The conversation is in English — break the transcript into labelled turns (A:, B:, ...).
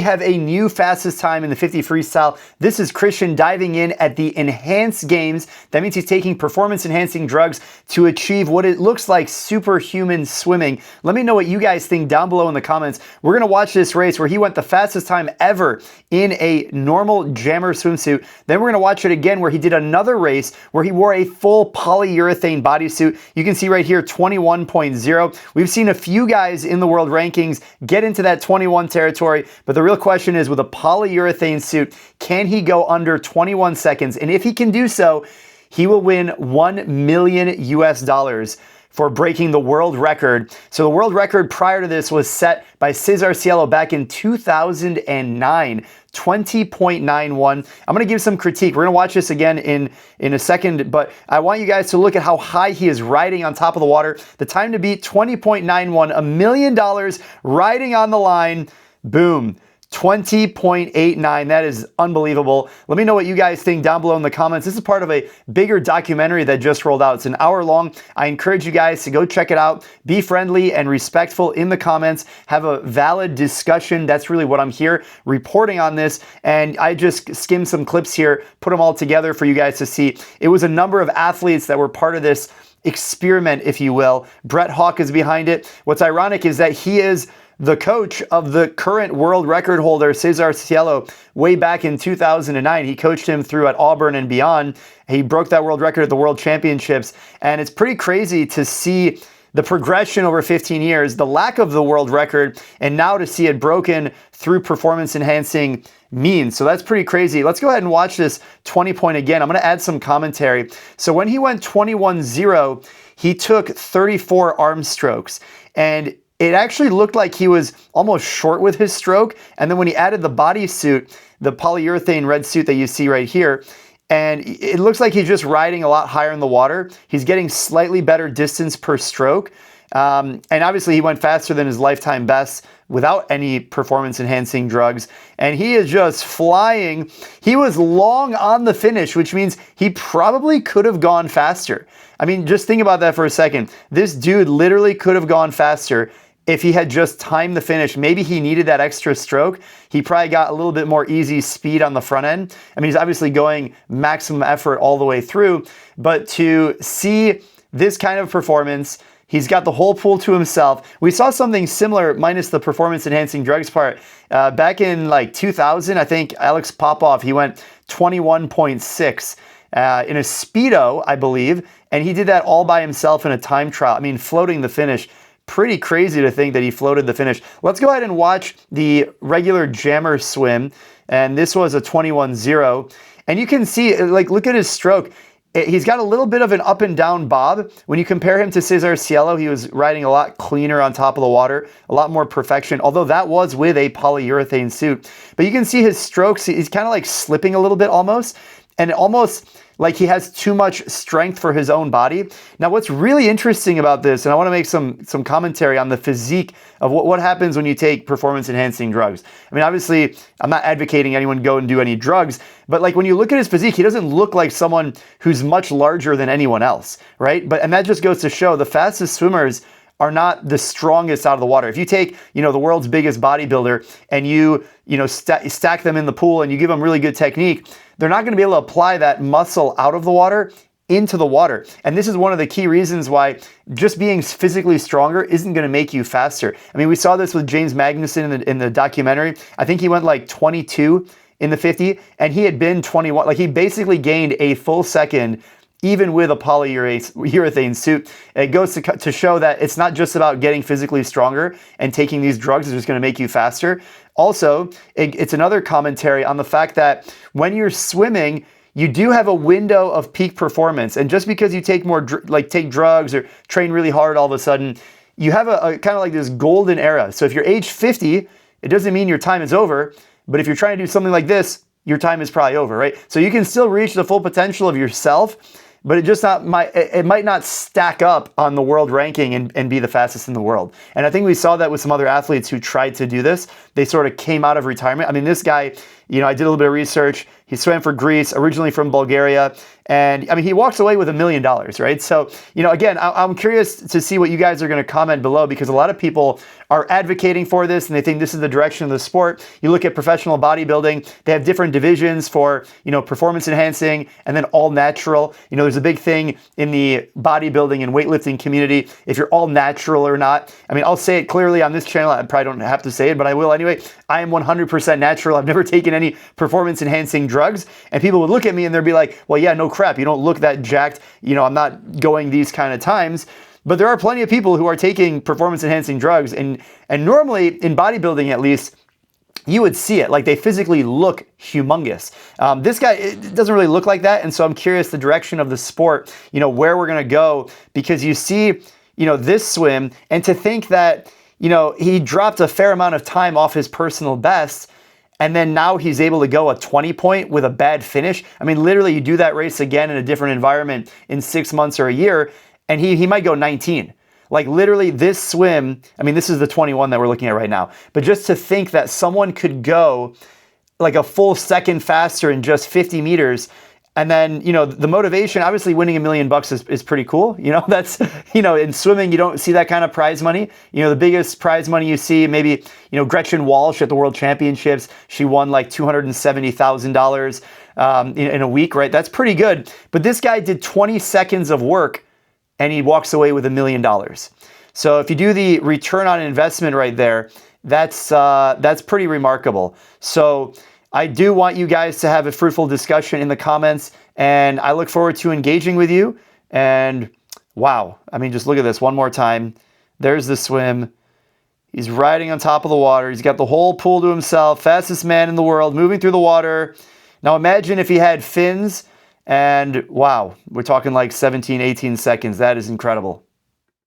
A: We have a new fastest time in the 50 freestyle. This is Kristian diving in at the enhanced games. That means he's taking performance enhancing drugs to achieve what it looks like superhuman swimming. Let me know what you guys think down below in the comments. We're going to watch this race where he went the fastest time ever in a normal jammer swimsuit. Then we're going to watch it again where he did another race where he wore a full polyurethane bodysuit. You can see right here 21.0. We've seen a few guys in the world rankings get into that 21 territory, but the real question is, with a polyurethane suit, can he go under 21 seconds? And if he can do so, he will win $1 million US for breaking the world record. So the world record prior to this was set by Cesar Cielo back in 2009, 20.91. I'm going to give some critique. We're going to watch this again in a second, but I want you guys to look at how high he is riding on top of the water. The time to beat, 20.91, $1 million riding on the line. Boom. 20.89. That is unbelievable. Let me know what you guys think down below in the comments. This is part of a bigger documentary that just rolled out. It's an hour long. I encourage you guys to go check it out. Be friendly and respectful in the comments. Have a valid discussion. That's really what I'm here reporting on this. And I just skimmed some clips here, put them all together for you guys to see. It was a number of athletes that were part of this experiment, if you will. Brett Hawk is behind it. What's ironic is that he is the coach of the current world record holder, Cesar Cielo, way back in 2009. He coached him through at Auburn and beyond. He broke that world record at the World Championships. And it's pretty crazy to see the progression over 15 years, the lack of the world record, and now to see it broken through performance enhancing means. So that's pretty crazy. Let's go ahead and watch this 20 point again. I'm going to add some commentary. So when he went 21.0, he took 34 arm strokes, and it actually looked like he was almost short with his stroke. And then when he added the bodysuit, the polyurethane red suit that you see right here, and it looks like he's just riding a lot higher in the water. He's getting slightly better distance per stroke. And obviously he went faster than his lifetime best without any performance enhancing drugs. And he is just flying. He was long on the finish, which means he probably could have gone faster. I mean, just think about that for a second. This dude literally could have gone faster if he had just timed the finish. Maybe he needed that extra stroke. He probably got a little bit more easy speed on the front end. I mean, he's obviously going maximum effort all the way through, but to see this kind of performance, he's got the whole pool to himself. We saw something similar, minus the performance enhancing drugs part, back in like 2000. I think Alex Popov, he went 21.6 in a Speedo, I believe, and he did that all by himself in a time trial. I mean, floating the finish. Pretty crazy to think that he floated the finish. Let's go ahead and watch the regular jammer swim. And this was a 21.0. And you can see, like, look at his stroke. He's got a little bit of an up and down bob. When you compare him to Cesar Cielo, he was riding a lot cleaner on top of the water, a lot more perfection, although that was with a polyurethane suit. But you can see his strokes, he's kind of like slipping a little bit almost, and almost like he has too much strength for his own body. Now, what's really interesting about this, and I want to make some commentary on the physique of what happens when you take performance-enhancing drugs. I mean, obviously, I'm not advocating anyone go and do any drugs, but like when you look at his physique, he doesn't look like someone who's much larger than anyone else, right? And that just goes to show the fastest swimmers are not the strongest out of the water. If you take, the world's biggest bodybuilder and you stack them in the pool and you give them really good technique, they're not going to be able to apply that muscle out of the water into the water. And this is one of the key reasons why just being physically stronger isn't going to make you faster. I mean, we saw this with James Magnuson in the documentary. I think he went like 22 in the 50, and he had been 21. Like, he basically gained a full second even with a polyurethane suit. It goes to show that it's not just about getting physically stronger and taking these drugs is just going to make you faster. Also, it's another commentary on the fact that when you're swimming, you do have a window of peak performance. And just because you take take drugs or train really hard all of a sudden, you have a kind of like this golden era. So if you're age 50, it doesn't mean your time is over. But if you're trying to do something like this, your time is probably over, right? So you can still reach the full potential of yourself, but it might not stack up on the world ranking and be the fastest in the world. And I think we saw that with some other athletes who tried to do this. they sort of came out of retirement. I mean, this guy, you know, I did a little bit of research. He swam for Greece, originally from Bulgaria. And I mean, he walks away with $1 million, right? So, you know, again, I'm curious to see what you guys are going to comment below, because a lot of people are advocating for this and they think this is the direction of the sport. You look at professional bodybuilding, they have different divisions for, you know, performance enhancing and then all natural. You know, there's a big thing in the bodybuilding and weightlifting community, if you're all natural or not. I mean, I'll say it clearly on this channel. I probably don't have to say it, but I will anyway. I am 100% natural. I've never taken any performance enhancing drugs. And people would look at me and they'd be like, well, yeah, no crap. You don't look that jacked. You know, I'm not going these kind of times. But there are plenty of people who are taking performance enhancing drugs. And normally in bodybuilding, at least, you would see it. Like, they physically look humongous. This guy, it doesn't really look like that. And so I'm curious the direction of the sport, you know, where we're going to go, because you see, you know, this swim, and to think that, you know, he dropped a fair amount of time off his personal best, and then now he's able to go a 20 point with a bad finish. I mean, literally, you do that race again in a different environment in 6 months or a year, and he might go 19. Like, literally, this swim, I mean, this is the 21 that we're looking at right now. But just to think that someone could go like a full second faster in just 50 meters, and then, you know, the motivation, obviously winning $1 million is pretty cool. You know, that's, you know, in swimming, you don't see that kind of prize money. You know, the biggest prize money you see, maybe, you know, Gretchen Walsh at the World Championships, she won like $270,000 in a week, right? That's pretty good. But this guy did 20 seconds of work and he walks away with $1 million. So if you do the return on investment right there, that's pretty remarkable. So I do want you guys to have a fruitful discussion in the comments, and I look forward to engaging with you. And wow, I mean, just look at this one more time. There's the swim. He's riding on top of the water. He's got the whole pool to himself, fastest man in the world, moving through the water. Now imagine if he had fins, and wow, we're talking like 17, 18 seconds. That is incredible.